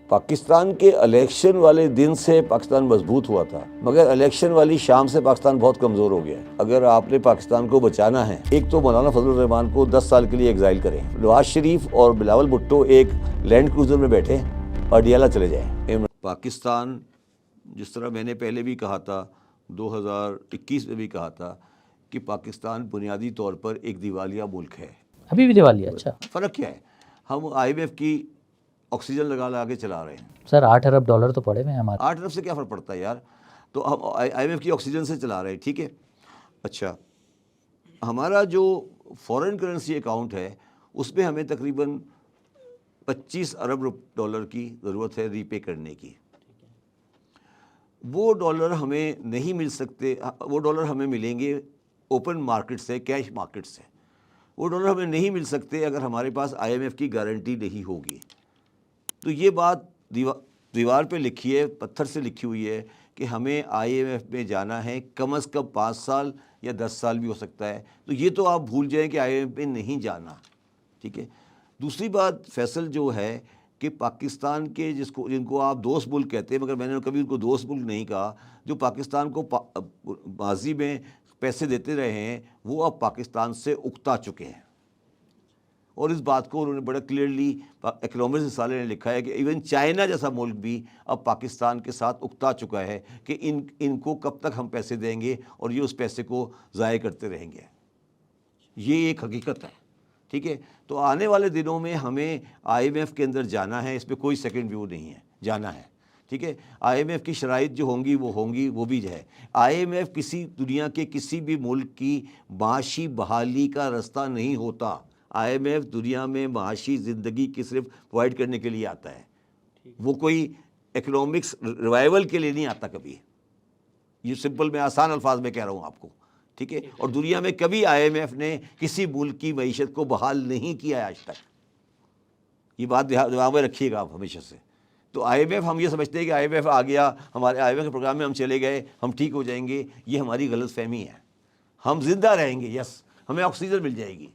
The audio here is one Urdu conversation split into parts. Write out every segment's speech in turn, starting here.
پاکستان کے الیکشن والے دن سے پاکستان مضبوط ہوا تھا، مگر الیکشن والی شام سے پاکستان بہت کمزور ہو گیا ہے۔ اگر آپ نے پاکستان کو بچانا ہے، ایک تو مولانا فضل الرحمان کو 10 سال کے لیے ایگزائل کریں، نواز شریف اور بلاول بھٹو ایک لینڈ کروزر میں بیٹھے اور ڈیالہ چلے جائیں۔ پاکستان، جس طرح میں نے پہلے بھی کہا تھا، 2021 میں بھی کہا تھا کہ پاکستان بنیادی طور پر ایک دیوالیہ ملک ہے۔ ابھی بھی دیوالیہ؟ اچھا، فرق کیا ہے؟ ہم IMF کی آکسیجن لگا کے چلا رہے ہیں سر۔ $8 ارب تو پڑے ہوئے ہیں ہمارے۔ 8 ارب سے کیا فرق پڑتا ہے یار؟ تو ہم IMF کی آکسیجن سے چلا رہے ہیں، ٹھیک ہے۔ اچھا، ہمارا جو فورن کرنسی اکاؤنٹ ہے اس میں ہمیں تقریباً $25 ارب کی ضرورت ہے ری پے کرنے کی۔ وہ ڈالر ہمیں نہیں مل سکتے، وہ ڈالر ہمیں ملیں گے اوپن مارکیٹ سے، کیش مارکیٹ سے۔ وہ ڈالر ہمیں نہیں مل سکتے اگر ہمارے پاس IMF کی گارنٹی نہیں ہوگی۔ تو یہ بات دیوار پہ لکھی ہے، پتھر سے لکھی ہوئی ہے کہ ہمیں IMF میں جانا ہے، کم از کم 5 سال یا 10 سال بھی ہو سکتا ہے۔ تو یہ تو آپ بھول جائیں کہ IMF میں نہیں جانا، ٹھیک ہے۔ دوسری بات، فیصل جو ہے کہ پاکستان کے جن کو آپ دوست ملک کہتے ہیں، مگر میں نے کبھی ان کو دوست ملک نہیں کہا، جو پاکستان کو ماضی میں پیسے دیتے رہے ہیں، وہ اب پاکستان سے اکتا چکے ہیں۔ اور اس بات کو انہوں نے بڑا کلیئرلی اکنامکس رسالے نے لکھا ہے کہ ایون چائنا جیسا ملک بھی اب پاکستان کے ساتھ اکتا چکا ہے کہ ان کو کب تک ہم پیسے دیں گے اور یہ اس پیسے کو ضائع کرتے رہیں گے۔ یہ ایک حقیقت ہے، ٹھیک ہے۔ تو آنے والے دنوں میں ہمیں IMF کے اندر جانا ہے، اس پہ کوئی سیکنڈ ویو نہیں ہے، جانا ہے، ٹھیک ہے۔ IMF کی شرائط جو ہوں گی وہ بھی جو ہے۔ IMF کسی دنیا کے کسی بھی ملک کی معاشی بحالی کا راستہ نہیں ہوتا۔ IMF دنیا میں معاشی زندگی کی صرف پرووائڈ کرنے کے لیے آتا ہے، وہ کوئی اکنامکس ریوائول کے لیے نہیں آتا کبھی۔ یہ سمپل میں آسان الفاظ میں کہہ رہا ہوں آپ کو، ٹھیک ہے۔ اور دنیا میں کبھی IMF نے کسی ملک کی معیشت کو بحال نہیں کیا ہے آج تک، یہ بات دماغ میں رکھیے گا آپ ہمیشہ سے۔ تو IMF، ہم یہ سمجھتے ہیں کہ IMF آ گیا، ہمارے IMF کے پروگرام میں ہم چلے گئے، ہم ٹھیک ہو جائیں گے، یہ ہماری غلط فہمی ہے۔ ہم زندہ رہیں گے، یس، ہمیں آکسیجن مل جائے گی۔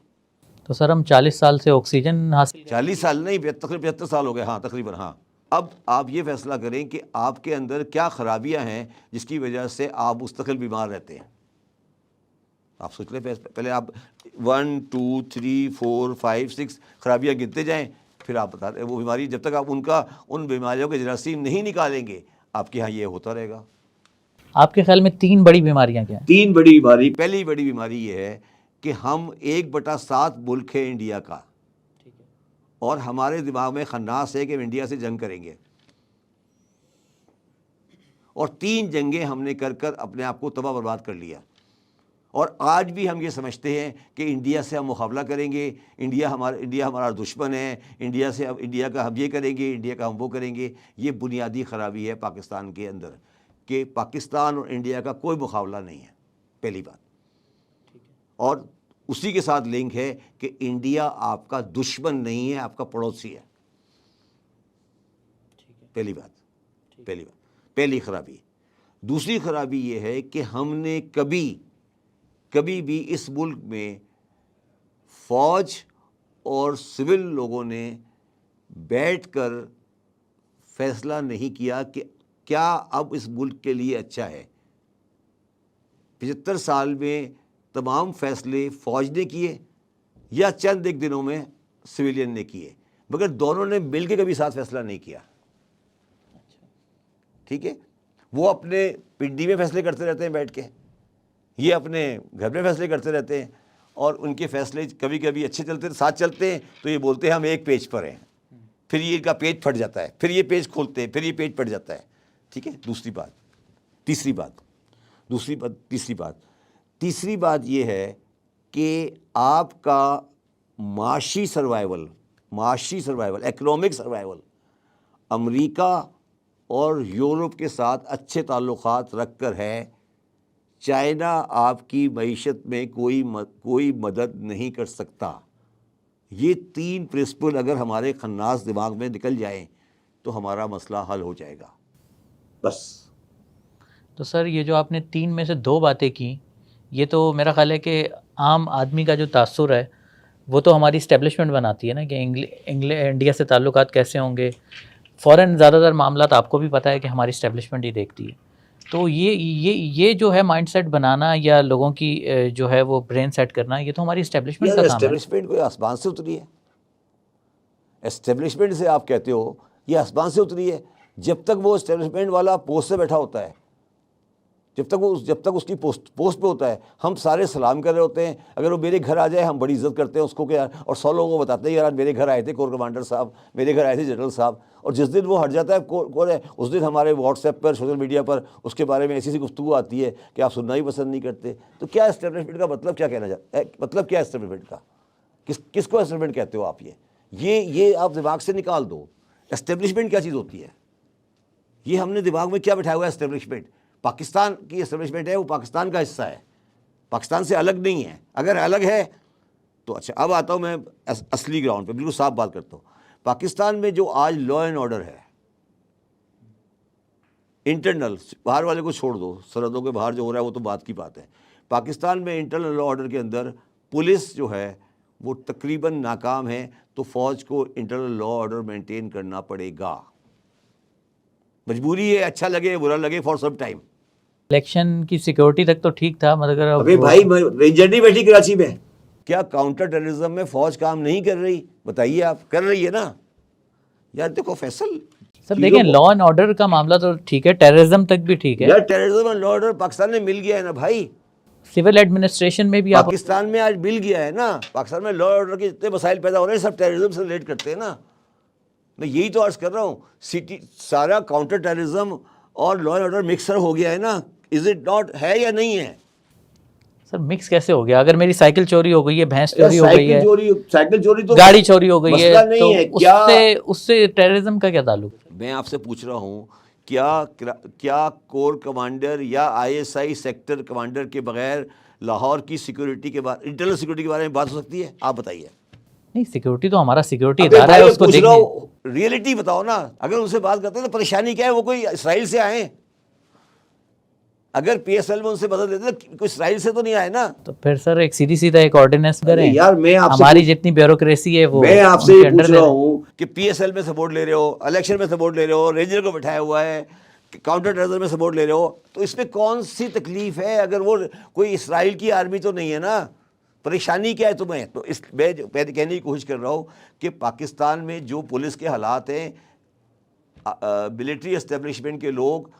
تو سر ہم 40 سال سے آکسیجن حاصل 40 سال نہیں، تقریباً 75 سال ہو گئے، ہاں تقریباً، ہاں۔ اب آپ یہ فیصلہ کریں کہ آپ کے اندر کیا خرابیاں ہیں جس کی وجہ سے آپ مستقل بیمار رہتے ہیں۔ آپ سوچ لیں پہلے، آپ 1 2 3 4 5 6 خرابیاں گنتے جائیں، پھر آپ بتا دیں وہ بیماری، جب تک آپ ان بیماریوں کے جراثیم نہیں نکالیں گے، آپ کے یہاں یہ ہوتا رہے گا۔ آپ کے خیال میں 3 بڑی بیماریاں کیا ہیں؟ 3 بڑی بیماری، پہلی بڑی بیماری یہ ہے کہ ہم 1/7 ملک ہے انڈیا کا، اور ہمارے دماغ میں خناس ہے کہ ہم انڈیا سے جنگ کریں گے، اور 3 جنگیں ہم نے کر اپنے آپ کو تباہ برباد کر لیا۔ اور آج بھی ہم یہ سمجھتے ہیں کہ انڈیا سے ہم مقابلہ کریں گے، انڈیا ہمارا دشمن ہے، انڈیا کا ہم یہ کریں گے، انڈیا کا ہم وہ کریں گے۔ یہ بنیادی خرابی ہے پاکستان کے اندر کہ پاکستان اور انڈیا کا کوئی مقابلہ نہیں ہے، پہلی بات۔ اور اسی کے ساتھ لنک ہے کہ انڈیا آپ کا دشمن نہیں ہے، آپ کا پڑوسی ہے، پہلی بات، پہلی خرابی۔ دوسری خرابی یہ ہے کہ ہم نے کبھی بھی اس ملک میں فوج اور سول لوگوں نے بیٹھ کر فیصلہ نہیں کیا کہ کیا اب اس ملک کے لیے اچھا ہے۔ 75 سال میں تمام فیصلے فوج نے کیے یا چند ایک دنوں میں سویلین نے کیے، مگر دونوں نے مل کے کبھی ساتھ فیصلہ نہیں کیا، ٹھیک ہے۔ وہ اپنے پنڈی میں فیصلے کرتے رہتے ہیں بیٹھ کے، یہ اپنے گھر میں فیصلے کرتے رہتے ہیں، اور ان کے فیصلے کبھی کبھی اچھے ساتھ چلتے ہیں تو یہ بولتے ہیں ہم ایک پیج پر ہیں، پھر یہ ان کا پیج پھٹ جاتا ہے، پھر یہ پیج کھولتے ہیں، پھر یہ پیج پھٹ جاتا ہے، ٹھیک ہے۔ تیسری بات یہ ہے کہ آپ کا معاشی سروائیول، اکنامک سروائیول امریکہ اور یورپ کے ساتھ اچھے تعلقات رکھ کر ہے۔ چائنا آپ کی معیشت میں کوئی مدد نہیں کر سکتا۔ یہ 3 پرنسپل اگر ہمارے خناس دماغ میں نکل جائیں تو ہمارا مسئلہ حل ہو جائے گا، بس۔ تو سر یہ جو آپ نے 3 میں سے 2 باتیں کی، یہ تو میرا خیال ہے کہ عام آدمی کا جو تاثر ہے وہ تو ہماری اسٹیبلشمنٹ بناتی ہے نا، کہ انڈیا سے تعلقات کیسے ہوں گے، فوراً زیادہ تر معاملات آپ کو بھی پتہ ہے کہ ہماری اسٹیبلشمنٹ ہی دیکھتی ہے. تو یہ جو ہے مائنڈ سیٹ بنانا یا لوگوں کی جو ہے وہ برین سیٹ کرنا، یہ تو ہماری اسٹیبلشمنٹ کا کام ہے. اسٹیبلشمنٹ کوئی آسمان سے اتری ہے؟ اسٹیبلشمنٹ سے آپ کہتے ہو یہ آسمان سے اتری ہے. جب تک وہ اسٹیبلشمنٹ والا پوسٹ سے بیٹھا ہوتا ہے، جب تک اس کی پوسٹ پہ ہوتا ہے، ہم سارے سلام کر رہے ہوتے ہیں. اگر وہ میرے گھر آ جائے ہم بڑی عزت کرتے ہیں اس کو کہ یار، اور 100 لوگوں کو بتاتے ہیں یار میرے گھر آئے تھے کور کمانڈر صاحب، میرے گھر آئے تھے جنرل صاحب. اور جس دن وہ ہٹ جاتا ہے کون ہے، اس دن ہمارے واٹس ایپ پر، سوشل میڈیا پر اس کے بارے میں ایسی گفتگو آتی ہے کہ آپ سننا ہی پسند نہیں کرتے. تو کیا اسٹیبلشمنٹ کا مطلب کیا کہنا چاہتے ہیں؟ مطلب کیا اسٹیبلشمنٹ کا؟ کس کو اسٹیبلشمنٹ کہتے ہو آپ؟ یہ آپ دماغ سے نکال دو. اسٹیبلشمنٹ کیا چیز ہوتی ہے؟ یہ ہم نے دماغ میں کیا بٹھایا ہوا ہے؟ اسٹیبلشمنٹ پاکستان کی اسٹیبلشمنٹ ہے، وہ پاکستان کا حصہ ہے، پاکستان سے الگ نہیں ہے. اگر الگ ہے تو اچھا. اب آتا ہوں میں اصلی گراؤنڈ پہ، بالکل صاف بات کرتا ہوں. پاکستان میں جو آج لا اینڈ آرڈر ہے، انٹرنل، باہر والے کو چھوڑ دو، سرحدوں کے باہر جو ہو رہا ہے وہ تو بات کی بات ہے. پاکستان میں انٹرنل لا آرڈر کے اندر پولیس جو ہے وہ تقریباً ناکام ہے. تو فوج کو انٹرنل لا آرڈر مینٹین کرنا پڑے گا، مجبوری ہے، اچھا لگے برا لگے، فار سم ٹائم. الیکشن کی سیکورٹی تک تو ٹھیک تھا، مگر ابھی بھائی رینجر نہیں بیٹھی کراچی میں. کیا کاؤنٹر ٹیررزم میں فوج کام نہیں کر رہی؟ بتائیے آپ. کر رہی ہے نا یار. دیکھو فیصل، سر دیکھیں لا اینڈ آرڈر کا معاملہ تو ٹھیک ہے، ٹیررزم تک بھی ٹھیک ہے. یار ٹیررزم اور لا آرڈر پاکستان میں مل گیا ہے نا بھائی. سول ایڈمنسٹریشن میں بھی آپ پاکستان میں آج مل گیا ہے نا. پاکستان میں لا آرڈر کے جتنے مسائل پیدا ہو رہے ہیں سب ٹیررزم سے ریلیٹ کرتے ہیں نا. میں یہی تو عرض کر رہا ہوں. سارا کاؤنٹر ٹیررزم اور لا اینڈ آرڈر مکسر ہو گیا ہے نا. Is it not? ہے یا نہیں ہے؟ سر مکس کیسے ہو گیا؟ اگر میری سائیکل چوری ہو گئی ہے، بھینس چوری ہو گئی ہے، سائیکل چوری تو گاڑی چوری ہو گئی ہے، مسئلہ نہیں ہے. تو اس سے ٹیررزم کا کیا تعلق؟ میں آپ سے پوچھ رہا ہوں کیا کور کمانڈر یا ISI سیکٹر کمانڈر کے بغیر لاہور کی سیکورٹی کے بارے، انٹرنل سیکورٹی کے بارے میں بات ہو سکتی ہے؟ آپ بتائیے. نہیں، سیکورٹی تو ہمارا سیکورٹی ادارہ ہے، اس کو دیکھیں. ریئلٹی بتاؤ نا. اگر ان سے بات کرتے ہیں تو پریشانی کیا ہے؟ وہ کوئی اسرائیل سے آئے ہیں؟ اگر PSL میں ان سے مدد لیتے تو کوئی اسرائیل سے تو نہیں آئے نا. تو پھر سر ایک سیدھی سیدھا ایک آرڈیننس کریں. یار میں آپ سے ہماری جتنی بیوروکریسی ہے وہ میں آپ سے یہ پوچھ رہا ہوں کہ PSL میں سپورٹ لے رہے ہو، الیکشن میں سپورٹ لے رہے ہو، رینجر کو بٹھایا ہوا ہے، کاؤنٹر ٹیررزم میں سپورٹ لے رہے ہو، تو اس میں کون سی تکلیف ہے؟ اگر وہ کوئی اسرائیل کی آرمی تو نہیں ہے نا. پریشانی کیا ہے تمہیں؟ تو میں کہنے کی کوشش کر رہا ہوں کہ پاکستان میں جو پولیس کے حالات ہیں، ملٹری اسٹیبلشمنٹ کے لوگ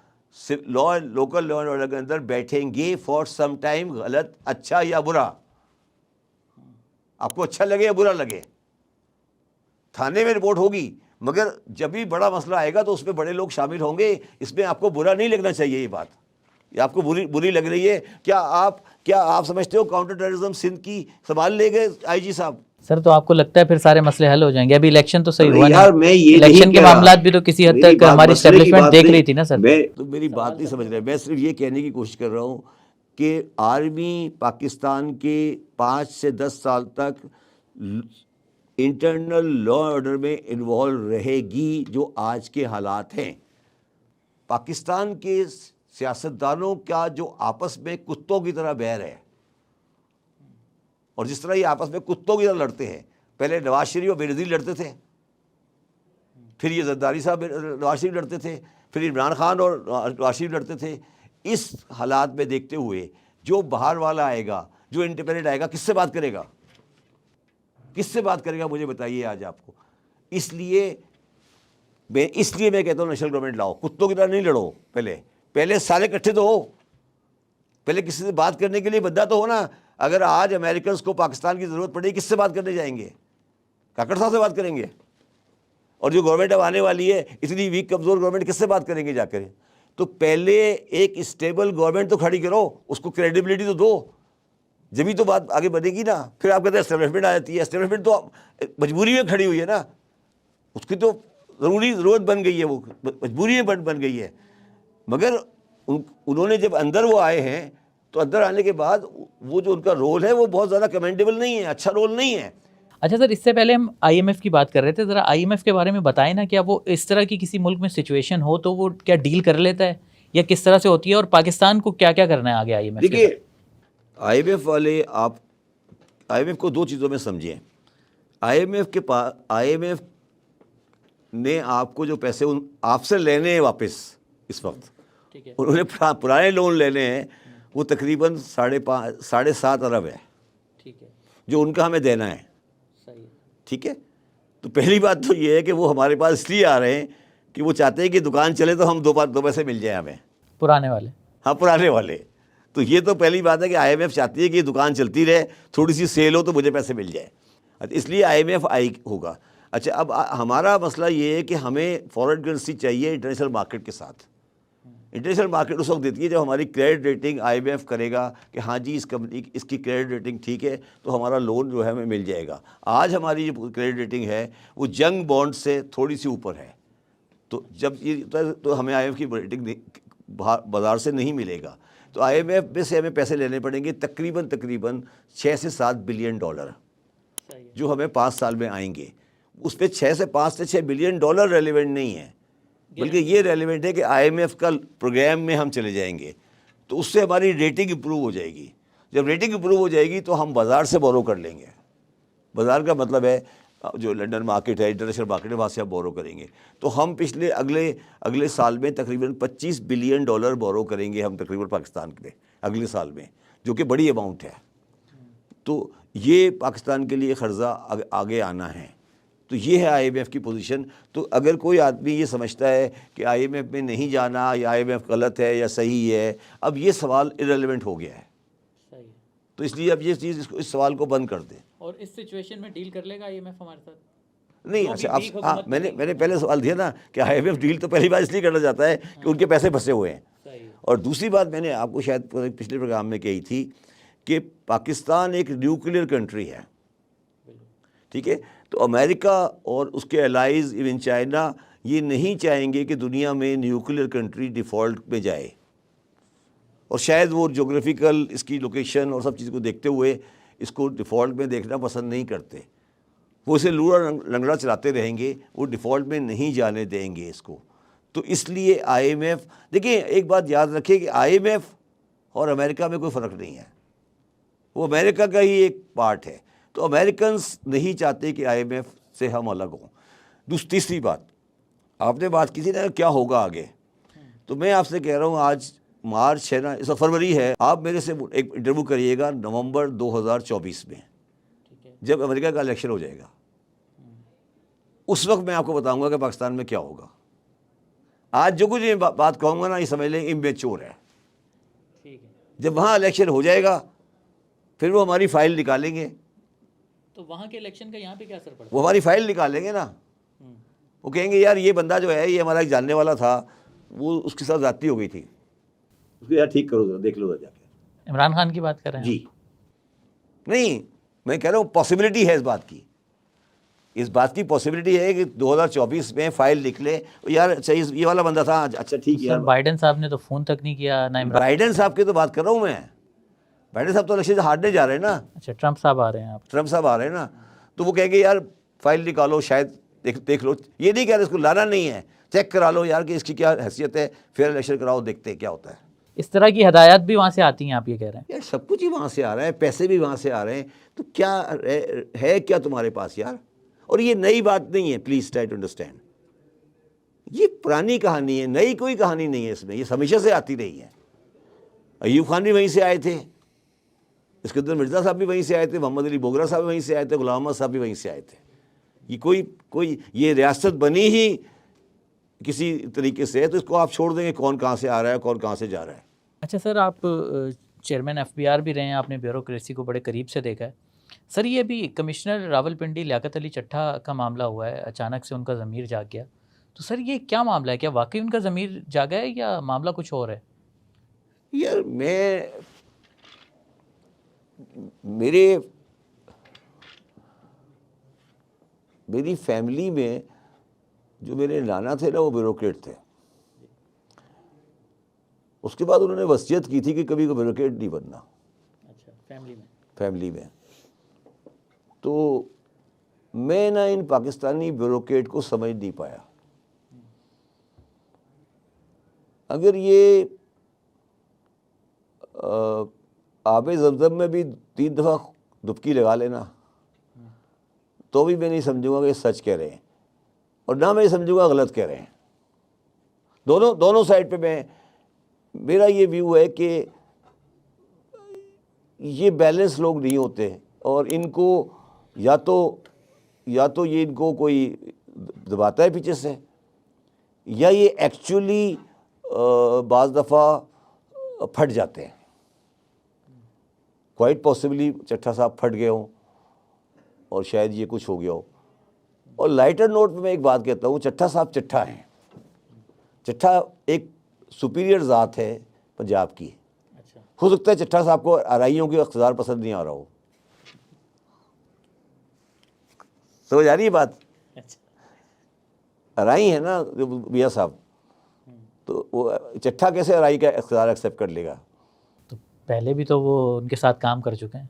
لوکل لا اینڈ آرڈر کے اندر بیٹھیں گے فار سم ٹائم، غلط اچھا یا برا، آپ کو اچھا لگے یا برا لگے. تھانے میں رپورٹ ہوگی، مگر جب بھی بڑا مسئلہ آئے گا تو اس میں بڑے لوگ شامل ہوں گے. اس میں آپ کو برا نہیں لگنا چاہیے. یہ بات یہ آپ کو بری لگ رہی ہے کیا آپ سمجھتے ہو کاؤنٹر ٹیررزم سندھ کی سنبھال لے گئے IG صاحب؟ سر تو آپ کو لگتا ہے پھر سارے مسئلے حل ہو جائیں گے؟ ابھی الیکشن تو صحیح ہوا یار میں یہ الیکشن کے معاملات بھی تو کسی حد تک ہماری اسٹیبلشمنٹ دیکھ رہی تھی نا. سر تو میری بات نہیں سمجھ رہے. میں صرف یہ کہنے کی کوشش کر رہا ہوں کہ آرمی پاکستان کے 5 سے 10 سال تک انٹرنل لا آرڈر میں انوالو رہے گی جو آج کے حالات ہیں. پاکستان کے سیاستدانوں کا جو آپس میں کتوں کی طرح بیر ہے، اور جس طرح یہ آپس میں کتوں کی طرح لڑتے ہیں. پہلے نواز شریف اور بینظیر لڑتے تھے، پھر یہ زرداری صاحب نواز شریف لڑتے تھے، پھر عمران خان اور نواز شریف لڑتے تھے. اس حالات میں دیکھتے ہوئے جو باہر والا آئے گا، جو انڈیپینڈنٹ آئے گا، کس سے بات کرے گا؟ کس سے بات کرے گا مجھے بتائیے آج آپ کو. اس لیے میں کہتا ہوں نیشنل گورنمنٹ لاؤ. کتوں کی طرح نہیں لڑو. پہلے سارے اکٹھے تو ہو. پہلے کسی سے بات کرنے کے لیے بندہ تو ہو نا. اگر آج امریکنز کو پاکستان کی ضرورت پڑے، کس سے بات کرنے جائیں گے؟ کاکڑ صاحب سے بات کریں گے. اور جو گورنمنٹ اب آنے والی ہے اتنی ویک کمزور گورنمنٹ، کس سے بات کریں گے جا کر؟ تو پہلے ایک اسٹیبل گورنمنٹ تو کھڑی کرو، اس کو کریڈیبلٹی تو دو، جبھی تو بات آگے بڑھے گی نا. پھر آپ کہتے ہیں اسٹیبلشمنٹ آ جاتی ہے. اسٹیبلشمنٹ تو مجبوری میں کھڑی ہوئی ہے نا. اس کی تو ضرورت بن گئی ہے، وہ مجبوری میں بن گئی ہے. مگر انہوں نے جب اندر وہ آئے ہیں تو اندر آنے کے بعد وہ جو ان کا رول ہے وہ بہت زیادہ کمینڈیبل نہیں ہے، اچھا رول نہیں ہے. اچھا سر، اس سے پہلے ہم IMF کی بات کر رہے تھے. ذرا IMF کے بارے میں بتائیں نا. کیا وہ اس طرح کی کسی ملک میں سچویشن ہو تو وہ کیا ڈیل کر لیتا ہے، یا کس طرح سے ہوتی ہے، اور پاکستان کو کیا کیا کرنا ہے آگے IMF؟ دیکھیے IMF والے، آپ IMF کو 2 چیزوں میں سمجھیں. IMF نے آپ کو جو پیسے آپ سے لینے ہیں واپس اس وقت، ٹھیک ہے، انہوں نے پرانے لون لینے ہیں، وہ تقریباً 7.5 ارب ہے ٹھیک ہے، جو ان کا ہمیں دینا ہے. صحیح ہے، ٹھیک ہے. تو پہلی بات تو یہ ہے کہ وہ ہمارے پاس اس لیے آ رہے ہیں کہ وہ چاہتے ہیں کہ دکان چلے تو ہم دو پیسے مل جائیں ہمیں. پرانے والے. ہاں پرانے والے. تو یہ تو پہلی بات ہے کہ آئی ایم ایف چاہتی ہے کہ یہ دکان چلتی رہے، تھوڑی سی سیل ہو تو مجھے پیسے مل جائے. اس لیے آئی ایم ایف ہوگا. اچھا اب ہمارا مسئلہ یہ ہے کہ ہمیں فارن کرنسی چاہیے انٹرنیشنل مارکیٹ کے ساتھ. انٹرنیشنل مارکیٹ اس وقت دیتی ہے جب ہماری credit rating I M F کرے گا کہ ہاں جی اس کی کریڈٹ ریٹنگ ٹھیک ہے تو ہمارا لون جو ہے ہمیں مل جائے گا. آج ہماری جو کریڈٹ ریٹنگ ہے وہ جنگ بانڈ سے تھوڑی سی اوپر ہے. تو جب یہ تو ہمیں آئی ایم ایف کی ریٹنگ بازار سے نہیں ملے گا. تو آئی ایم ایف میں سے ہمیں پیسے لینے پڑیں گے تقریباً 6 سے 7 بلین ڈالر جو ہمیں 5 سال میں آئیں گے. اس پہ 5 سے 6 بلین ڈالر ریلیونٹ نہیں ہے، بلکہ یہ ریلیونٹ ہے کہ آئی ایم ایف کا پروگرام میں ہم چلے جائیں گے تو اس سے ہماری ریٹنگ امپروو ہو جائے گی. جب ریٹنگ امپروو ہو جائے گی تو ہم بازار سے بورو کر لیں گے. بازار کا مطلب ہے جو لنڈن مارکیٹ ہے، انٹرنیشنل مارکیٹ ہے، وہاں سے ہم بورو کریں گے. تو ہم اگلے سال میں تقریباً 25 بلین ڈالر بورو کریں گے ہم تقریباً پاکستان کے اگلے سال میں، جو کہ بڑی اماؤنٹ ہے. تو یہ پاکستان کے لیے قرضہ آگے آنا ہے. تو یہ ہے آئی ایم ایف کی پوزیشن. تو اگر کوئی آدمی یہ سمجھتا ہے کہ آئی ایم ایف میں نہیں جانا یا آئی ایم ایف غلط ہے یا صحیح ہے، اب یہ سوال ارریلیونٹ ہو گیا ہے. صحیح ہے. تو اس لیے اب یہ چیز اس سوال کو بند کر دیں. اور اس سچویشن میں ڈیل کر لے گا آئی ایم ایف ہمارے ساتھ؟ نہیں اچھا ہاں میں نے پہلے سوال دیا نا کہ آئی ایم ایف ڈیل تو پہلی بار اس لیے کرنا چاہتا ہے کہ ان کے پیسے پھنسے ہوئے ہیں. اور دوسری بات میں نے آپ کو شاید پچھلے پروگرام میں کہی تھی کہ پاکستان ایک نیوکلیئر کنٹری ہے. ٹھیک ہے. تو امریکہ اور اس کے الائز ایون چائنا یہ نہیں چاہیں گے کہ دنیا میں نیوکلیئر کنٹری ڈیفالٹ میں جائے. اور شاید وہ جغرافیکل اس کی لوکیشن اور سب چیز کو دیکھتے ہوئے اس کو ڈیفالٹ میں دیکھنا پسند نہیں کرتے. وہ اسے لوڑا لنگڑا چلاتے رہیں گے، وہ ڈیفالٹ میں نہیں جانے دیں گے اس کو. تو اس لیے آئی ایم ایف، دیکھیں ایک بات یاد رکھیں کہ آئی ایم ایف اور امریکہ میں کوئی فرق نہیں ہے، وہ امریکہ کا ہی ایک پارٹ ہے. تو امریکنز نہیں چاہتے کہ آئی ایم ایف سے ہم الگ ہوں. تیسری بات آپ نے بات کی تھی نا کیا ہوگا آگے، تو میں آپ سے کہہ رہا ہوں آج مارچ ہے نا، اس وقت فروری ہے، آپ میرے سے ایک انٹرویو کریے گا نومبر 2024 میں جب امریکہ کا الیکشن ہو جائے گا. اس وقت میں آپ کو بتاؤں گا کہ پاکستان میں کیا ہوگا. آج جو کچھ بات کہوں گا نا یہ سمجھ لیں امیچور ہے. جب وہاں الیکشن ہو جائے گا پھر وہ ہماری فائل نکالیں گے. تو وہاں کے الیکشن کا یہاں پہ کیا اثر پڑتا ہے؟ وہ ہماری فائل نکالیں گے نا، وہ کہیں گے یار یہ بندہ جو ہے یہ ہمارا ایک جاننے والا تھا، وہ اس کے ساتھ زیادتی ہو گئی تھی، اس کو یار ٹھیک کرو ذرا، دیکھ لو ذرا جا کے. عمران خان کی بات کر رہے ہیں جی نہیں، میں کہہ رہا ہوں پاسبلٹی ہے اس بات کی، اس بات کی پاسبلٹی ہے کہ 2024 میں فائل نکلے یار اچھا یہ والا بندہ تھا، اچھا ٹھیک ہے. بائیڈن صاحب نے تو فون تک نہیں کیا نہ عمران. بائیڈن صاحب کی تو بات کر رہا ہوں میں، بائیڈن صاحب تو الیکشن سے ہارنے جا رہے ہیں نا. اچھا ٹرمپ صاحب آ رہے ہیں، آپ ٹرمپ صاحب آ رہے ہیں نا، تو وہ کہیں گے یار فائل نکالو، شاید دیکھ لو. یہ نہیں کہہ رہے اس کو لانا نہیں ہے، چیک کرا لو یار کہ اس کی کیا حیثیت ہے، پھر الیکشن کراؤ، دیکھتے ہیں کیا ہوتا ہے. اس طرح کی ہدایات بھی وہاں سے آتی ہیں آپ یہ کہہ رہے ہیں؟ یار سب کچھ ہی وہاں سے آ رہا ہے، پیسے بھی وہاں سے آ رہے ہیں، تو کیا ہے کیا تمہارے پاس یار. اور یہ نئی بات نہیں ہے، پلیز ٹرائی ٹو انڈرسٹینڈ. یہ پرانی کہانی ہے، نئی کوئی کہانی نہیں ہے اس میں، یہ ہمیشہ سے آتی رہی ہے. ایوب خان بھی وہیں سے آئے تھے، اسکندر مرزا صاحب بھی وہیں سے آئے تھے، محمد علی بوگرا صاحب بھی وہیں سے آئے تھے، غلام احمد صاحب بھی وہیں سے آئے تھے. یہ کوئی یہ ریاست بنی ہی کسی طریقے سے ہے، تو اس کو آپ چھوڑ دیں گے کون کہاں سے آ رہا ہے کون کہاں سے جا رہا ہے. اچھا سر، آپ چیئرمین ایف بی آر بھی رہے ہیں، آپ نے بیوروکریسی کو بڑے قریب سے دیکھا ہے. سر یہ بھی کمشنر راولپنڈی لیاقت علی چٹھا کا معاملہ ہوا ہے، اچانک سے ان کا ضمیر جاگ گیا. تو سر یہ کیا معاملہ ہے؟ کیا واقعی ان کا ضمیر جاگا ہے یا معاملہ کچھ اور ہے؟ یار میری فیملی میں جو میرے نانا تھے نا وہ بیوروکریٹ تھے. اس کے بعد انہوں نے وصیت کی تھی کہ کبھی کوئی بیوروکریٹ نہیں بننا. اچھا، فیملی میں تو میں نہ ان پاکستانی بیوروکریٹ کو سمجھ نہیں پایا. اگر یہ آب زمزم میں بھی 3 دفعہ ڈبکی لگا لینا تو بھی میں نہیں سمجھوں گا کہ سچ کہہ رہے ہیں. اور نہ میں یہ سمجھوں گا غلط کہہ رہے ہیں. دونوں سائڈ پہ میرا یہ ویو ہے کہ یہ بیلنس لوگ نہیں ہوتے, اور ان کو یا تو یہ ان کو کوئی دباتا ہے پیچھے سے, یا یہ ایکچولی بعض دفعہ پھٹ جاتے ہیں. کوائٹ پاسبلی چٹھا صاحب پھٹ گئے ہوں اور شاید یہ کچھ ہو گیا ہو. اور لائٹر نوٹ پہ میں ایک بات کہتا ہوں, چٹھا صاحب چٹھا ہیں. چٹھا ایک سپیریئر ذات ہے پنجاب کی. ہو سکتا ہے چٹھا صاحب کو آرائیوں کے اقتدار پسند نہیں آ رہا ہو. سمجھ آ رہی ہے بات؟ ارائی ہے نا میاں صاحب, تو وہ چٹھا کیسے ارائی کا اقتدار ایکسیپٹ کر لے گا؟ تو پہلے بھی تو وہ ان کے ساتھ کام کر چکے ہیں,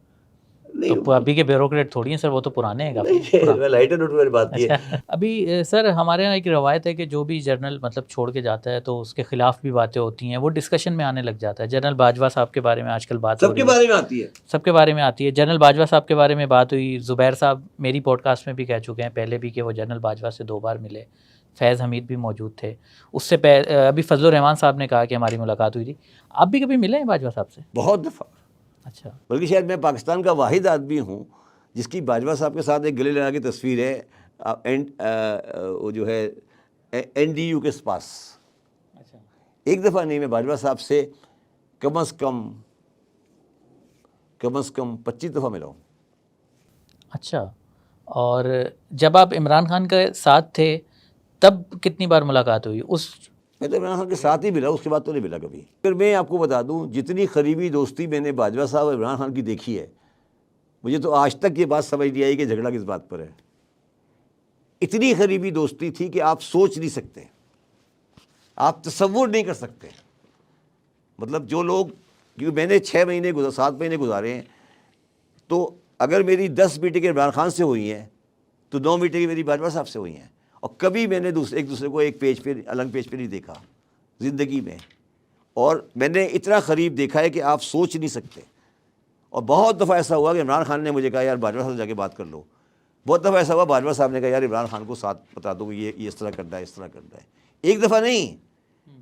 تو ابھی کے بیوروکریٹ تھوڑی ہیں سر, وہ تو پرانے ہیں کافی. لائٹر نوٹ میں بات کی ہے. ابھی سر ہمارے یہاں ایک روایت ہے کہ جو بھی جنرل مطلب چھوڑ کے جاتا ہے تو اس کے خلاف بھی باتیں ہوتی ہیں, وہ ڈسکشن میں آنے لگ جاتا ہے. جنرل باجوہ صاحب کے بارے میں آج کل بات سب کے بارے میں آتی ہے, سب کے بارے میں آتی ہے. جنرل باجوہ صاحب کے بارے میں بات ہوئی, زبیر صاحب میری پوڈ کاسٹ میں بھی کہہ چکے ہیں پہلے بھی کہ وہ جنرل باجوہ سے 2 بار ملے. فیض حمید بھی موجود تھے. اس سے ابھی فضل الرحمان صاحب نے کہا کہ ہماری ملاقات ہوئی تھی. آپ بھی کبھی ملے ہیں باجوہ صاحب سے؟ بہت دفعہ. اچھا. بلکہ شاید میں پاکستان کا واحد آدمی ہوں جس کی باجوہ صاحب کے ساتھ ایک گلے لگا کی تصویر ہے, وہ جو ہے NDU کے پاس. اچھا. ایک دفعہ نہیں, میں باجوہ صاحب سے کم از کم 25 دفعہ ملا ہوں. اچھا. اور جب آپ عمران خان کے ساتھ تھے تب کتنی بار ملاقات ہوئی؟ میں تو عمران خان کے ساتھ ہی ملا, اس کے بعد تو نہیں ملا کبھی. پھر میں آپ کو بتا دوں, جتنی قریبی دوستی میں نے باجوہ صاحب اور عمران خان کی دیکھی ہے, مجھے تو آج تک یہ بات سمجھ نہیں آئی کہ جھگڑا کس بات پر ہے. اتنی قریبی دوستی تھی کہ آپ سوچ نہیں سکتے, آپ تصور نہیں کر سکتے. مطلب جو لوگ, کیونکہ میں نے 7 مہینے گزارے ہیں, تو اگر میری 10 میٹنگیں عمران خان سے ہوئی ہیں تو 9 میٹنگیں میری باجوہ صاحب سے ہوئی ہیں, اور کبھی میں نے ایک دوسرے کو ایک پیج پہ, الگ پیج پہ نہیں دیکھا زندگی میں. اور میں نے اتنا قریب دیکھا ہے کہ آپ سوچ نہیں سکتے. اور بہت دفعہ ایسا ہوا کہ عمران خان نے مجھے کہا یار باجوہ صاحب سے جا کے بات کر لو. بہت دفعہ ایسا ہوا باجوہ صاحب نے کہا یار عمران خان کو ساتھ بتا دو یہ اس طرح کرنا ہے, اس طرح کرنا ہے. ایک دفعہ نہیں,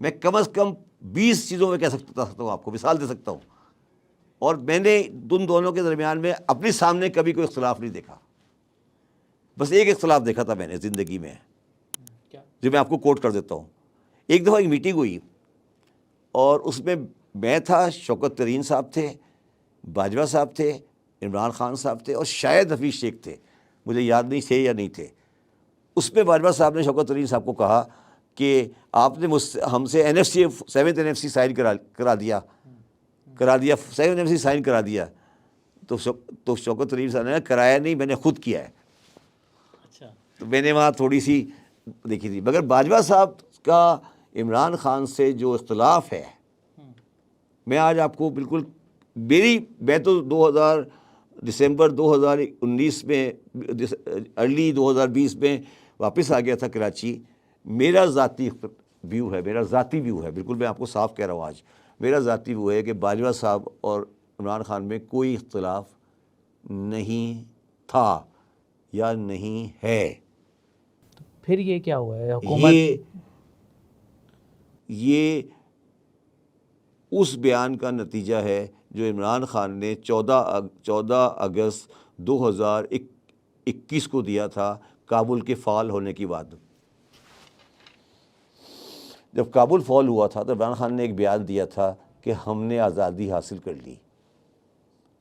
میں کم از کم 20 چیزوں میں کہہ سکتا ہوں, آپ کو مثال دے سکتا ہوں. اور میں نے ان دونوں کے درمیان میں اپنے سامنے کبھی کوئی اختلاف نہیں دیکھا. بس ایک اختلاف دیکھا تھا میں نے زندگی میں, جو میں آپ کو کوٹ کر دیتا ہوں. ایک دفعہ ایک میٹنگ ہوئی اور اس میں تھا, شوکت ترین صاحب تھے, باجوہ صاحب تھے, عمران خان صاحب تھے, اور شاید حفیظ شیخ تھے, مجھے یاد نہیں تھے یا نہیں تھے. اس میں باجوہ صاحب نے شوکت ترین صاحب کو کہا کہ آپ نے ہم سے NFC 7th NFC سائن کرا دیا 7th NFC سائن کرا دیا. تو شوکت ترین صاحب نے کرایا نہیں, میں نے خود کیا ہے. اچھا. تو میں نے وہاں تھوڑی سی دیکھی تھی. مگر باجوہ صاحب کا عمران خان سے جو اختلاف ہے, میں آج آپ کو بالکل میں تو دسمبر 2019 میں, ارلی 2020 میں واپس آ گیا تھا کراچی. میرا ذاتی ویو ہے, بالکل میں آپ کو صاف کہہ رہا ہوں آج, میرا ذاتی ویو ہے کہ باجوہ صاحب اور عمران خان میں کوئی اختلاف نہیں تھا یا نہیں ہے. پھر یہ کیا ہوا ہے حکومت؟ یہ اس بیان کا نتیجہ ہے جو عمران خان نے 14 اگست 2021 کو دیا تھا کابل کے فال ہونے کے بعد. جب کابل فال ہوا تھا تو عمران خان نے ایک بیان دیا تھا کہ ہم نے آزادی حاصل کر لی.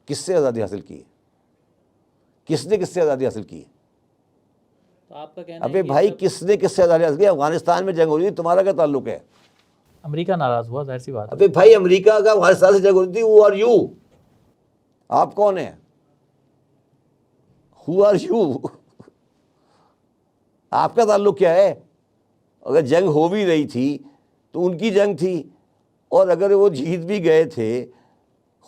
کس سے آزادی حاصل کی؟ کس سے آزادی حاصل کی؟ ابے بھائی, کس سے آزادی حاصل کی؟ افغانستان میں جنگ ہو رہی تھی, تمہارا کیا تعلق ہے؟ امریکہ ناراض ہوا, ظاہر سی بات. ابے بھائی, امریکہ کا افغانستان سے جنگ ہو رہی تھی. Who are you? آپ کون ہیں؟ Who are you? آپ کا تعلق کیا ہے؟ اگر جنگ ہو بھی رہی تھی تو ان کی جنگ تھی, اور اگر وہ جیت بھی گئے تھے,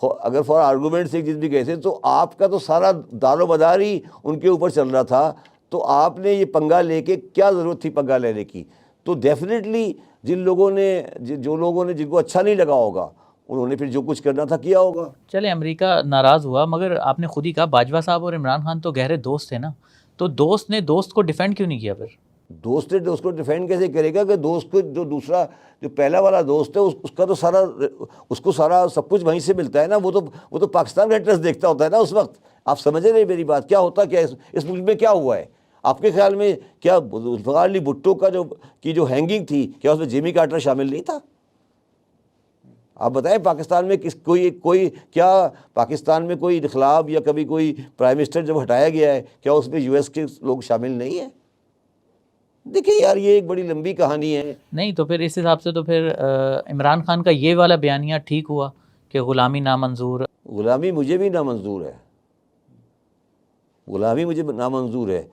اگر فار آرگومنٹ سے جیت بھی گئے تھے, تو آپ کا تو سارا دار و مدار ہی ان کے اوپر چل رہا تھا. تو آپ نے یہ پنگا لے کے کیا ضرورت تھی پنگا لینے کی؟ تو ڈیفینیٹلی جن لوگوں نے جن کو اچھا نہیں لگا ہوگا, انہوں نے پھر جو کچھ کرنا تھا کیا ہوگا. چلے امریکہ ناراض ہوا, مگر آپ نے خود ہی کہا باجوہ صاحب اور عمران خان تو گہرے دوست تھے نا, تو دوست نے دوست کو ڈیفینڈ کیوں نہیں کیا پھر؟ دوست نے دوست کو ڈیفینڈ کیسے کرے گا کہ دوست کو جو دوسرا جو پہلا والا دوست ہے اس کا تو سارا اس کو سارا سب کچھ وہیں سے ملتا ہے نا. وہ تو پاکستان کا انٹرسٹ دیکھتا ہوتا ہے نا اس وقت. آپ سمجھ رہے ہیں میری بات؟ کیا ہوتا کیا اس ملک میں کیا ہوا ہے آپ کے خیال میں؟ کیا ذوالفقار علی بھٹو کا جو ہینگنگ تھی کیا اس میں جیمی کارٹر شامل نہیں تھا؟ آپ بتائیں پاکستان میں کوئی کیا پاکستان میں کوئی انقلاب یا کبھی کوئی پرائم منسٹر جب ہٹایا گیا ہے کیا اس میں US کے لوگ شامل نہیں ہیں؟ دیکھیں یار یہ ایک بڑی لمبی کہانی ہے. نہیں تو پھر اس حساب سے تو پھر عمران خان کا یہ والا بیانیہ ٹھیک ہوا کہ غلامی نامنظور. غلامی مجھے بھی نامنظور ہے, غلامی مجھے نامنظور ہے,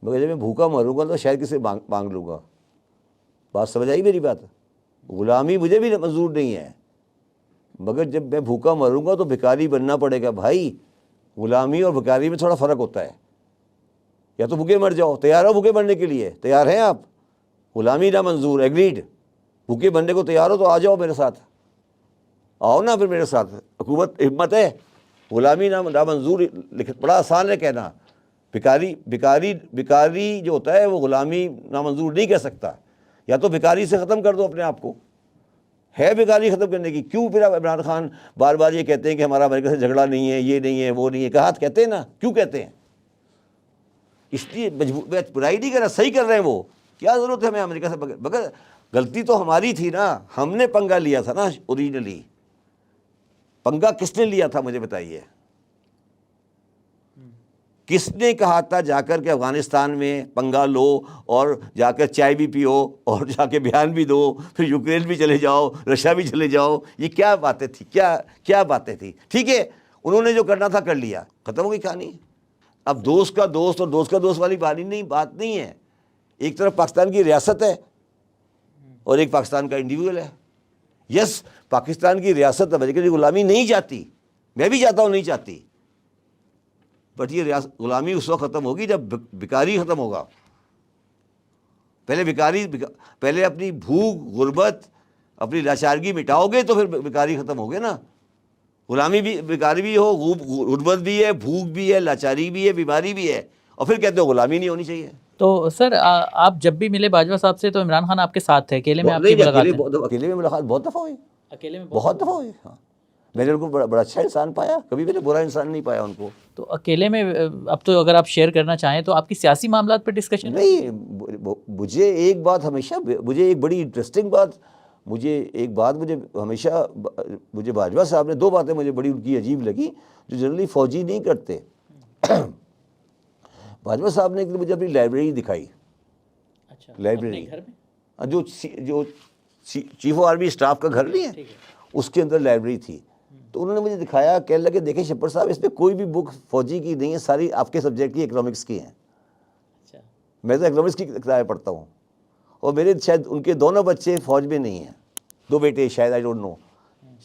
مگر جب میں بھوکا مروں گا تو شاید کسی مانگ لوں گا. بات سمجھ آئی میری بات؟ غلامی مجھے بھی منظور نہیں ہے, مگر جب میں بھوکا مروں گا تو بھکاری بننا پڑے گا. بھائی غلامی اور بھکاری میں تھوڑا فرق ہوتا ہے. یا تو بھوکے مر جاؤ, تیار ہو بھوکے مرنے کے لیے؟ تیار ہیں آپ؟ غلامی نہ منظور, ایگریڈ. بھوکے مرنے کو تیار ہو تو آ جاؤ میرے ساتھ, آؤ نا پھر میرے ساتھ. حکومت ہمت ہے. غلامی نہ منظور بڑا آسان ہے کہنا. بھکاری جو ہوتا ہے وہ غلامی نامنظور نہیں کہہ سکتا. یا تو بھکاری سے ختم کر دو اپنے آپ کو, ہے بھکاری ختم کرنے کی. کیوں پھر عمران خان بار بار یہ کہتے ہیں کہ ہمارا امریکہ سے جھگڑا نہیں ہے, یہ نہیں ہے, وہ نہیں ہے؟ کہا کہتے ہیں نا, کیوں کہتے ہیں؟ اس لیے برائی نہیں کر رہا, صحیح کر رہے ہیں وہ. کیا ضرورت ہے ہمیں امریکہ سے بغیر غلطی تو ہماری تھی نا, ہم نے پنگا لیا تھا نا اوریجنلی. پنگا کس نے لیا تھا مجھے بتائیے؟ کس نے کہا تھا جا کر کے افغانستان میں پنگا لو اور جا کر چائے بھی پیو اور جا کے بیان بھی دو, پھر یوکرین بھی چلے جاؤ, رشیا بھی چلے جاؤ؟ یہ کیا باتیں تھی, کیا باتیں تھی؟ ٹھیک ہے انہوں نے جو کرنا تھا کر لیا, ختم ہو گئی کہانی. اب دوست کا دوست اور دوست کا دوست والی بات نہیں ہے. ایک طرف پاکستان کی ریاست ہے اور ایک پاکستان کا انڈیویجول ہے. یس پاکستان کی ریاست امریکہ کی غلامی نہیں چاہتی, میں بھی چاہتا ہوں نہیں چاہتی, بٹ یہ غلامی اس وقت ختم ہوگی جب بھکاری ختم ہوگا. پہلے اپنی بھوک, غربت, اپنی لاچارگی مٹاؤ گے تو پھر بھکاری ختم ہوگی نا. غلامی بھی, بھکاری بھی ہو, غربت بھی ہے, بھوک بھی ہے, لاچاری بھی ہے, بیماری بھی ہے, اور پھر کہتے ہو غلامی نہیں ہونی چاہیے. تو سر آپ جب بھی ملے باجوہ صاحب سے تو عمران خان آپ کے ساتھ تھے, اکیلے میں آپ کی ملاقات؟ اکیلے میں ملاقات بہت دفعہ ہوئی, اکیلے میں بہت دفعہ ہوئی. ہاں میں نے ان کو بڑا اچھا انسان پایا, کبھی میں نے برا انسان نہیں پایا ان کو. تو اکیلے میں اب تو اگر آپ شیئر کرنا چاہیں تو آپ کی سیاسی معاملات پہ ڈسکشن؟ نہیں, مجھے ایک بات ہمیشہ, مجھے ایک بڑی انٹرسٹنگ بات, مجھے ہمیشہ باجوہ صاحب نے دو باتیں مجھے بڑی ان کی عجیب لگی جو جنرلی فوجی نہیں کرتے. باجوہ صاحب نے مجھے اپنی لائبریری دکھائی. اچھا, لائبریری گھر میں جو چیف آف آرمی اسٹاف کا گھر نہیں ہے اس کے اندر لائبریری تھی. تو انہوں نے مجھے دکھایا, کہنے لگے دیکھیں شپر صاحب اس پہ کوئی بھی بک فوجی کی نہیں ہے, ساری آپ کے سبجیکٹ کی, اکنامکس کی ہیں. میں تو اکنامکس کی کتابیں پڑھتا ہوں, اور میرے شاید ان کے دونوں بچے فوج میں نہیں ہیں, 2 بیٹے شاید, آئی ڈونٹ نو,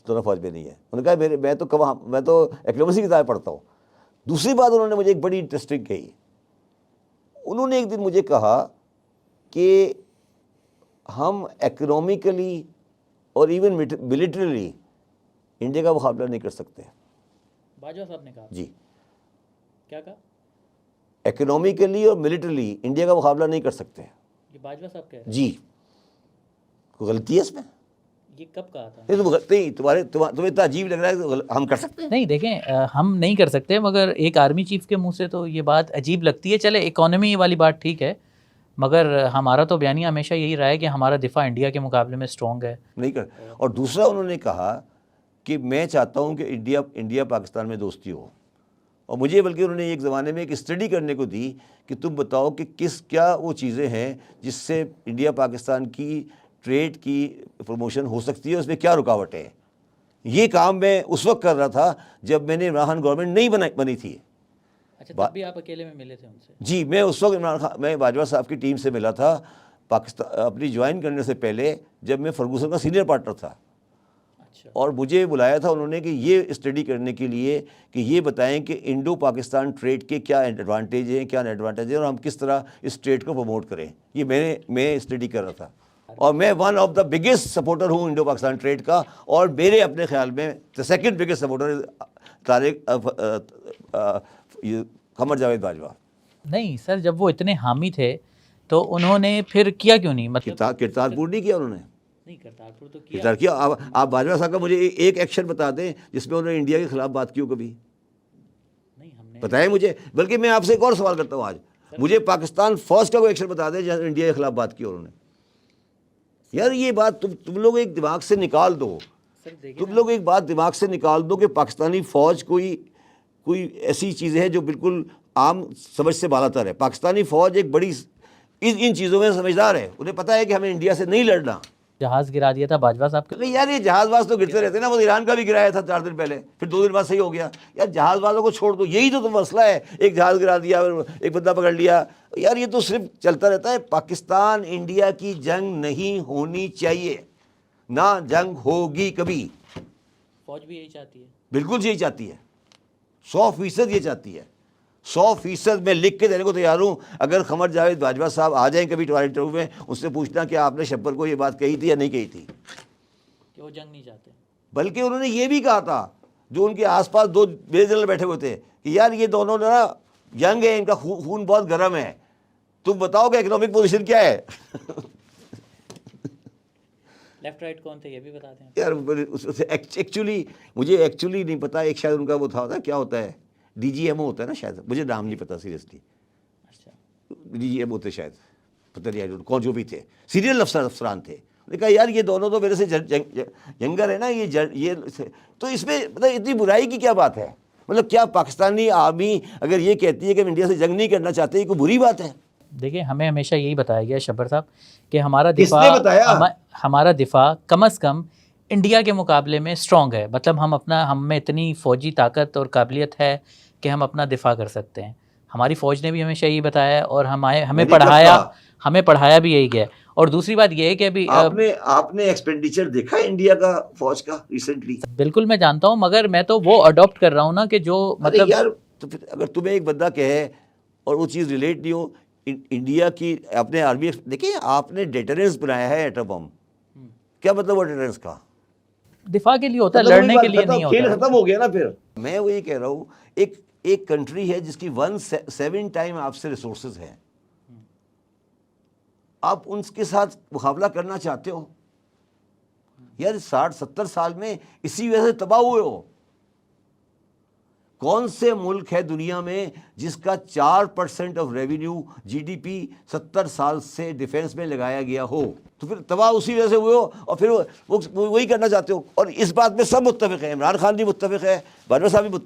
دونوں فوج میں نہیں ہیں. انہوں نے کہا میں تو اکنامکس کی کتابیں پڑھتا ہوں. دوسری بات انہوں نے مجھے ایک بڑی انٹرسٹنگ کہی. انہوں نے ایک دن مجھے کہا کہ ہم اکنامکلی اور ایون ملٹریلی انڈیا کا مقابلہ نہیں کر سکتے. باجوہ صاحب نے کہا؟ جی. کیا کہا؟ اکنامکلی اور ملٹریلی انڈیا کا مقابلہ نہیں کر سکتے. یہ باجوہ صاحب کہہ رہے ہیں؟ جی. کوئی غلطی ہے اس میں؟ یہ کب کہا تھا؟ نہیں, تمہیں اتنا عجیب لگ رہا ہے کہ ہم کر سکتے ہیں. نہیں دیکھیں, ہم نہیں کر سکتے, مگر ایک آرمی چیف کے منہ سے تو یہ بات عجیب لگتی ہے. چلے اکانومی والی بات ٹھیک ہے, مگر ہمارا تو بیانیہ ہمیشہ یہی رہا ہے کہ ہمارا دفاع انڈیا کے مقابلے میں اسٹرانگ ہے. نہیں کر. اور دوسرا انہوں نے کہا کہ میں چاہتا ہوں کہ انڈیا پاکستان میں دوستی ہو. اور مجھے بلکہ انہوں نے ایک زمانے میں ایک اسٹڈی کرنے کو دی کہ تم بتاؤ کہ کیا وہ چیزیں ہیں جس سے انڈیا پاکستان کی ٹریڈ کی پروموشن ہو سکتی ہے, اس میں کیا رکاوٹ ہے. یہ کام میں اس وقت کر رہا تھا جب میں نے عمران خان گورنمنٹ نہیں بنی تھی. اچھا, تب بھی آپ اکیلے میں ملے تھے ان سے؟ جی, میں اس وقت عمران خان, میں باجوہ صاحب کی ٹیم سے ملا تھا پاکستان اپنی جوائن کرنے سے پہلے, جب میں فرگوسن کا سینئر پارٹنر تھا. اور مجھے بلایا تھا انہوں نے کہ یہ اسٹڈی کرنے کے لیے کہ یہ بتائیں کہ انڈو پاکستان ٹریڈ کے کیا ایڈوانٹیج ہیں, کیا ایڈوانٹیج ہیں, اور ہم کس طرح اس ٹریڈ کو پروموٹ کریں. یہ میں اسٹڈی کر رہا تھا, اور میں one of the biggest supporter ہوں انڈو پاکستان ٹریڈ کا. اور میرے اپنے خیال میں second biggest supporter Qamar Javed Bajwa. نہیں سر, جب وہ اتنے حامی تھے تو انہوں نے پھر کیا کیوں نہیں؟ مطلب کرتارپور نہیں کیا انہوں نے، نہیں، کرتارپور تو کیا. کرتار کیا. آپ باجوہ صاحب کا مجھے ایک ایکشن بتا دیں جس میں انہوں نے انڈیا کے خلاف بات کی ہو کبھی، نہیں ہم نے بتائیں مجھے. بلکہ میں آپ سے ایک اور سوال کرتا ہوں آج، مجھے پاکستان فوج کا کوئی ایکشن بتا دیں جہاں انڈیا کے خلاف بات کی انہوں نے. یار یہ بات تم لوگ ایک دماغ سے نکال دو، تم لوگ ایک بات دماغ سے نکال دو کہ پاکستانی فوج کوئی ایسی چیزیں ہیں جو بالکل عام سمجھ سے بالا تر ہے. پاکستانی فوج ایک بڑی ان چیزوں میں سمجھدار ہے، انہیں پتہ ہے کہ ہمیں انڈیا سے نہیں لڑنا. جہاز گرا دیا تھا باجوہ صاحب کا. نہیں یار یہ جہاز باز تو گرتے رہتے ہیں نا، وہ ایران کا بھی گرایا تھا 4 دن پہلے، پھر 2 دن بعد صحیح ہو گیا. یار جہاز بازوں کو چھوڑ دو، یہی تو مسئلہ ہے. ایک جہاز گرا دیا، ایک بندہ پکڑ لیا. یار یہ تو صرف چلتا رہتا ہے. پاکستان انڈیا کی جنگ نہیں ہونی چاہیے، نہ جنگ ہوگی کبھی. فوج بھی یہی چاہتی ہے، بالکل یہی چاہتی ہے، 100% یہ چاہتی ہے. 100% میں لکھ کے دینے کو تیار ہوں. اگر قمر جاوید باجوہ صاحب آ جائیں کبھی ٹوائلٹ روم میں، اس سے پوچھنا کہ آپ نے شبر کو یہ بات کہی تھی یا نہیں کہی تھی، کہ وہ جنگ نہیں چاہتے. بلکہ انہوں نے یہ بھی کہا تھا جو ان کے آس پاس 2 میجر جنرل بیٹھے ہوئے تھے کہ یار یہ دونوں نا ینگ ہے، ان کا خون بہت گرم ہے، تم بتاؤ کہ اکنامک پوزیشن کیا ہے. لیفٹ رائٹ کون تھے یہ بھی بتا دیں. یار ایکچولی مجھے نہیں پتا، ایک شاید ان کا وہ تھا کیا ہوتا ہے، ڈی جی ایم او ہوتا ہے نا شاید، مجھے نام نہیں پتا سیریسلی. اچھا، ڈی جی ایم ہوتے شاید، پتہ نہیں کون جو بھی تھے، سیریل افسران تھے. نے کہا یار یہ دونوں تو میرے سے ینگر ہے نا، یہ تو اس میں مطلب اتنی برائی کی کیا بات ہے؟ مطلب کیا پاکستانی آرمی اگر یہ کہتی ہے کہ ہم انڈیا سے جنگ نہیں کرنا چاہتے، یہ کوئی بری بات ہے؟ دیکھیں ہمیں ہمیشہ یہی بتایا گیا شبر صاحب کہ کس نے بتایا؟ ہمارا دفاع کم از کم انڈیا کے مقابلے میں اسٹرانگ ہے. مطلب ہم میں اتنی فوجی طاقت اور قابلیت ہے کہ ہم اپنا دفاع کر سکتے ہیں. ہماری فوج نے بھی ہمیشہ یہی بتایا اور ہمیں پڑھایا بھی یہی گیا. اور دوسری بات یہ ہے کہ ابھی آپ نے ایکسپینڈیچر دیکھا انڈیا کا فوج کا ریسنٹلی؟ بالکل میں جانتا ہوں، مگر میں تو وہ اڈاپٹ کر رہا ہوں نا کہ جو مطلب یار تو پھر اگر تمہیں ایک بندہ کہے اور وہ چیز ریلیٹ نہیں ہو، انڈیا کی اپنے آرمی دیکھیں آپ نے ڈیٹرنس بنایا ہے ایٹم بم، کیا مطلب وہ ڈیٹرنس کا؟ دفاع کے لیے ہوتا ہے، لڑنے کے لیے نہیں ہوتا. کھیل ختم ہو گیا نا. پھر میں وہی کہہ رہا ہوں، ایک کنٹری ہے جس کی 7 ٹائم آپ سے ریسورسز ہیں، آپ ان کے ساتھ مقابلہ کرنا چاہتے ہو؟ یار 60-70 سال میں اسی وجہ سے تباہ ہوئے ہو. کون سے ملک ہے دنیا میں جس کا 4% of revenue G D P 70 سال سے ڈیفینس میں لگایا گیا ہو؟ تو پھر تباہ اسی وجہ سے ہوئے ہو، اور پھر وہی کرنا چاہتے ہو. اور اس بات میں سب متفق ہیں، عمران خان بھی متفق ہے، باجوہ صاحب بھی متفق